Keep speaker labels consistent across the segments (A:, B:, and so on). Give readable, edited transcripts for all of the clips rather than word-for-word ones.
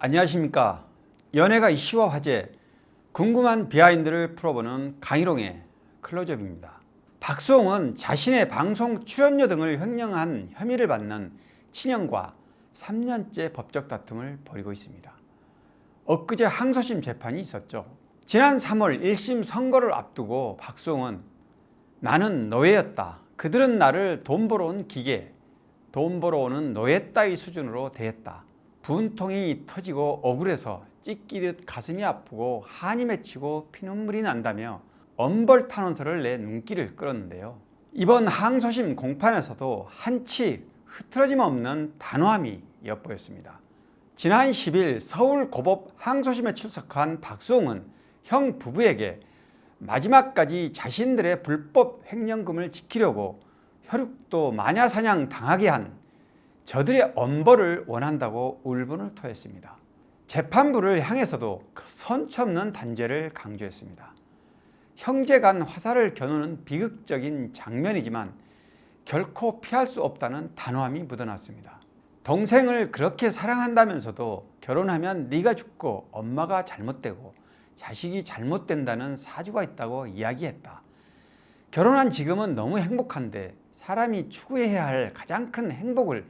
A: 안녕하십니까. 연예가 이슈와 화제, 궁금한 비하인드를 풀어보는 강희롱의 클로즈업입니다. 박수홍은 자신의 방송 출연료 등을 횡령한 혐의를 받는 친형과 3년째 법적 다툼을 벌이고 있습니다. 엊그제 항소심 재판이 있었죠. 지난 3월 1심 선고를 앞두고 박수홍은 나는 노예였다. 그들은 나를 돈 벌어 온 기계, 돈 벌어 오는 노예 따위 수준으로 대했다. 분통이 터지고 억울해서 찢기듯 가슴이 아프고 한이 맺히고 피눈물이 난다며 엄벌탄원서를 내 눈길을 끌었는데요. 이번 항소심 공판에서도 한치 흐트러짐 없는 단호함이 엿보였습니다. 지난 10일 서울고법 항소심에 출석한 박수홍은 형 부부에게 마지막까지 자신들의 불법 횡령금을 지키려고 혈육도 마냐사냥 당하게 한 저들의 엄벌을 원한다고 울분을 토했습니다. 재판부를 향해서도 선처없는 단죄를 강조했습니다. 형제 간 화살을 겨누는 비극적인 장면이지만 결코 피할 수 없다는 단호함이 묻어났습니다. 동생을 그렇게 사랑한다면서도 결혼하면 네가 죽고 엄마가 잘못되고 자식이 잘못된다는 사주가 있다고 이야기했다. 결혼한 지금은 너무 행복한데 사람이 추구해야 할 가장 큰 행복을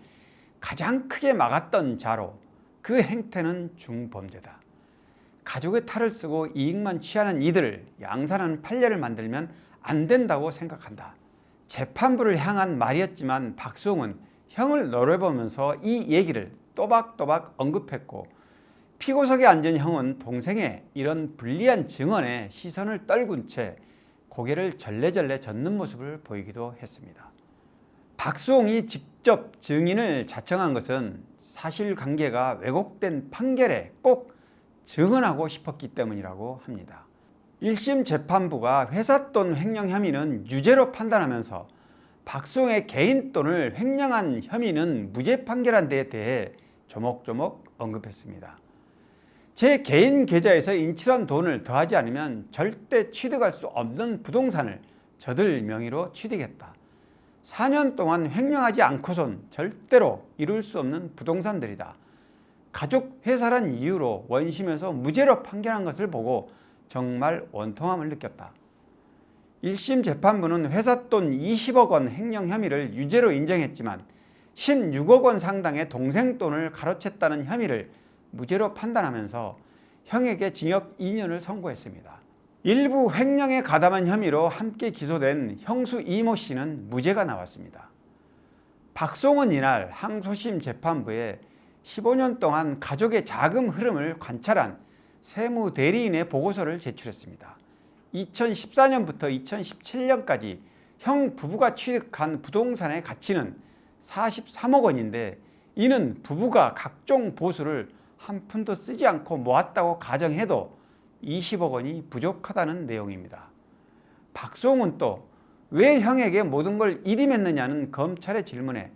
A: 가장 크게 막았던 자로 그 행태는 중범죄다. 가족의 탈을 쓰고 이익만 취하는 이들을 양산하는 판례를 만들면 안 된다고 생각한다. 재판부를 향한 말이었지만 박수홍은 형을 노려보면서 이 얘기를 또박또박 언급했고 피고석에 앉은 형은 동생의 이런 불리한 증언에 시선을 떨군 채 고개를 절레절레 젓는 모습을 보이기도 했습니다. 박수홍이 직접 증인을 자청한 것은 사실관계가 왜곡된 판결에 꼭 증언하고 싶었기 때문이라고 합니다. 1심 재판부가 회삿돈 횡령 혐의는 유죄로 판단하면서 박수홍의 개인 돈을 횡령한 혐의는 무죄 판결한 데에 대해 조목조목 언급했습니다. 제 개인 계좌에서 인출한 돈을 더하지 않으면 절대 취득할 수 없는 부동산을 저들 명의로 취득했다. 4년 동안 횡령하지 않고선 절대로 이룰 수 없는 부동산들이다. 가족 회사란 이유로 원심에서 무죄로 판결한 것을 보고 정말 원통함을 느꼈다. 1심 재판부는 회삿돈 20억 원 횡령 혐의를 유죄로 인정했지만 16억 원 상당의 동생 돈을 가로챘다는 혐의를 무죄로 판단하면서 형에게 징역 2년을 선고했습니다. 일부 횡령에 가담한 혐의로 함께 기소된 형수 이모 씨는 무죄가 나왔습니다. 박수홍은 이날 항소심 재판부에 15년 동안 가족의 자금 흐름을 관찰한 세무대리인의 보고서를 제출했습니다. 2014년부터 2017년까지 형 부부가 취득한 부동산의 가치는 43억 원인데 이는 부부가 각종 보수를 한 푼도 쓰지 않고 모았다고 가정해도 20억 원이 부족하다는 내용입니다. 박수홍은 또 왜 형에게 모든 걸 일임했느냐는 검찰의 질문에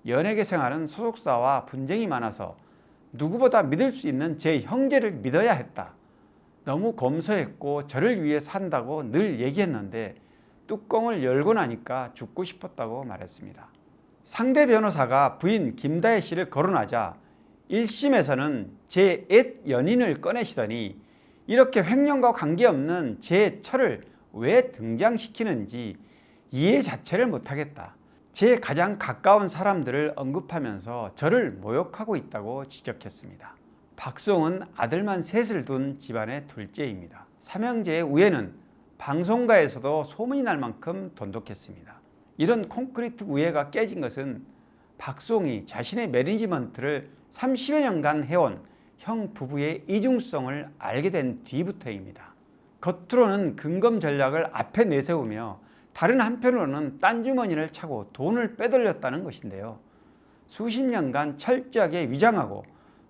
A: 연예계 생활은 소속사와 분쟁이 많아서 누구보다 믿을 수 있는 제 형제를 믿어야 했다. 너무 검소했고 저를 위해 산다고 늘 얘기했는데 뚜껑을 열고 나니까 죽고 싶었다고 말했습니다. 상대 변호사가 부인 김다혜 씨를 거론하자 1심에서는 제 옛 연인을 꺼내시더니 이렇게 횡령과 관계없는 제 처를 왜 등장시키는지 이해 자체를 못하겠다. 제 가장 가까운 사람들을 언급하면서 저를 모욕하고 있다고 지적했습니다. 박수홍은 아들만 셋을 둔 집안의 둘째입니다. 삼형제의 우애는 방송가에서도 소문이 날 만큼 돈독했습니다. 이런 콘크리트 우애가 깨진 것은 박수홍이 자신의 매니지먼트를 30여 년간 해온 형 부부의 이중성을 알게 된 뒤부터입니다. 겉으로는 근검 전략을 앞에 내세우며 다른 한편으로는 딴 주머니를 차고 돈을 빼돌렸다는 것인데요. 수십 년간 철저하게 위장하고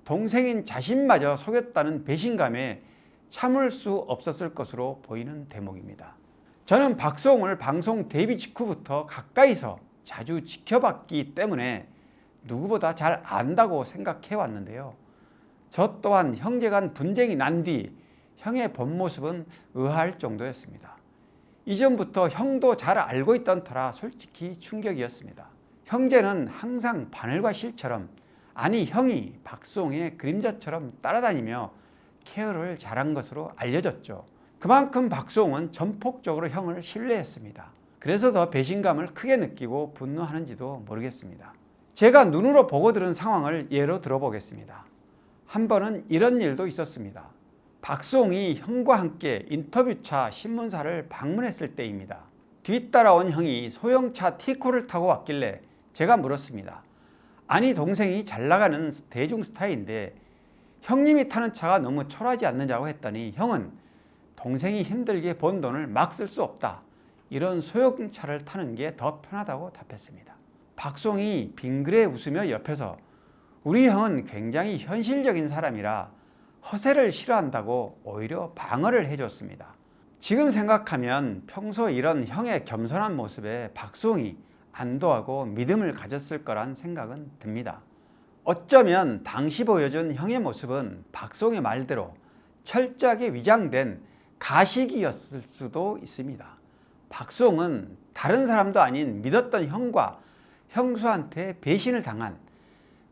A: 동생인 자신마저 속였다는 배신감에 참을 수 없었을 것으로 보이는 대목입니다. 저는 박수홍을 방송 데뷔 직후부터 가까이서 자주 지켜봤기 때문에 누구보다 잘 안다고 생각해 왔는데요. 저 또한 형제 간 분쟁이 난 뒤 형의 본 모습은 의아할 정도였습니다. 이전부터 형도 잘 알고 있던 터라 솔직히 충격이었습니다. 형제는 항상 바늘과 실처럼 아니 형이 박수홍의 그림자처럼 따라다니며 케어를 잘한 것으로 알려졌죠. 그만큼 박수홍은 전폭적으로 형을 신뢰했습니다. 그래서 더 배신감을 크게 느끼고 분노하는지도 모르겠습니다. 제가 눈으로 보고 들은 상황을 예로 들어보겠습니다. 한 번은 이런 일도 있었습니다. 박수홍이 형과 함께 인터뷰차 신문사를 방문했을 때입니다. 뒤따라온 형이 소형차 티코를 타고 왔길래 제가 물었습니다. 아니 동생이 잘 나가는 대중스타인데 형님이 타는 차가 너무 초라하지 않느냐고 했더니 형은 동생이 힘들게 번 돈을 막 쓸 수 없다. 이런 소형차를 타는 게 더 편하다고 답했습니다. 박수홍이 빙그레 웃으며 옆에서 우리 형은 굉장히 현실적인 사람이라 허세를 싫어한다고 오히려 방어를 해줬습니다. 지금 생각하면 평소 이런 형의 겸손한 모습에 박수홍이 안도하고 믿음을 가졌을 거란 생각은 듭니다. 어쩌면 당시 보여준 형의 모습은 박수홍의 말대로 철저하게 위장된 가식이었을 수도 있습니다. 박수홍은 다른 사람도 아닌 믿었던 형과 형수한테 배신을 당한,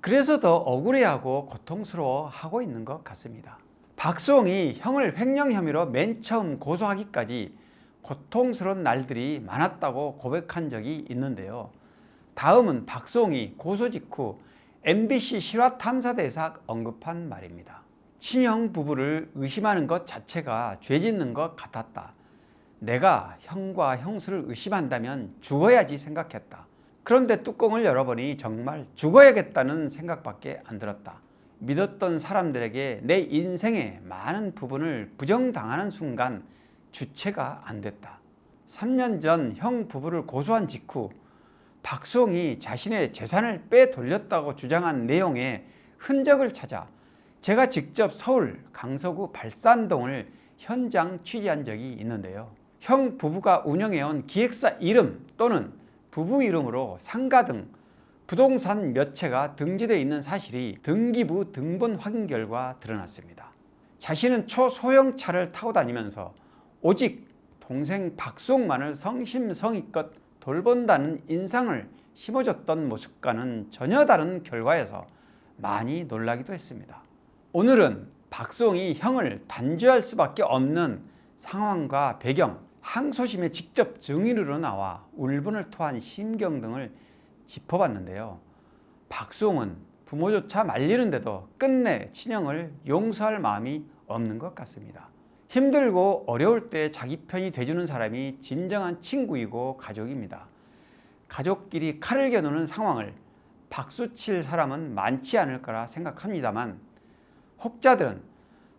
A: 그래서 더 억울해하고 고통스러워하고 있는 것 같습니다. 박수홍이 형을 횡령 혐의로 맨 처음 고소하기까지 고통스러운 날들이 많았다고 고백한 적이 있는데요. 다음은 박수홍이 고소 직후 MBC 실화탐사대에서 언급한 말입니다. 친형 부부를 의심하는 것 자체가 죄 짓는 것 같았다. 내가 형과 형수를 의심한다면 죽어야지 생각했다. 그런데 뚜껑을 열어보니 정말 죽어야겠다는 생각밖에 안 들었다. 믿었던 사람들에게 내 인생의 많은 부분을 부정당하는 순간 주체가 안 됐다. 3년 전 형 부부를 고소한 직후 박수홍이 자신의 재산을 빼돌렸다고 주장한 내용의 흔적을 찾아 제가 직접 서울 강서구 발산동을 현장 취재한 적이 있는데요. 형 부부가 운영해온 기획사 이름 또는 부부 이름으로 상가 등 부동산 몇 채가 등재되어 있는 사실이 등기부 등본 확인 결과 드러났습니다. 자신은 초소형차를 타고 다니면서 오직 동생 박수홍만을 성심성의껏 돌본다는 인상을 심어줬던 모습과는 전혀 다른 결과여서 많이 놀라기도 했습니다. 오늘은 박수홍이 형을 단죄할 수밖에 없는 상황과 배경, 항소심에 직접 증인으로 나와 울분을 토한 심경 등을 짚어봤는데요. 박수홍은 부모조차 말리는데도 끝내 친형을 용서할 마음이 없는 것 같습니다. 힘들고 어려울 때 자기 편이 돼주는 사람이 진정한 친구이고 가족입니다. 가족끼리 칼을 겨누는 상황을 박수칠 사람은 많지 않을 거라 생각합니다만 혹자들은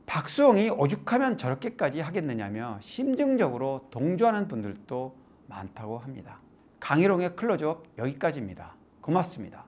A: 박수홍이 오죽하면 저렇게까지 하겠느냐며 심증적으로 동조하는 분들도 많다고 합니다. 강희롱의 클로즈업 여기까지입니다. 고맙습니다.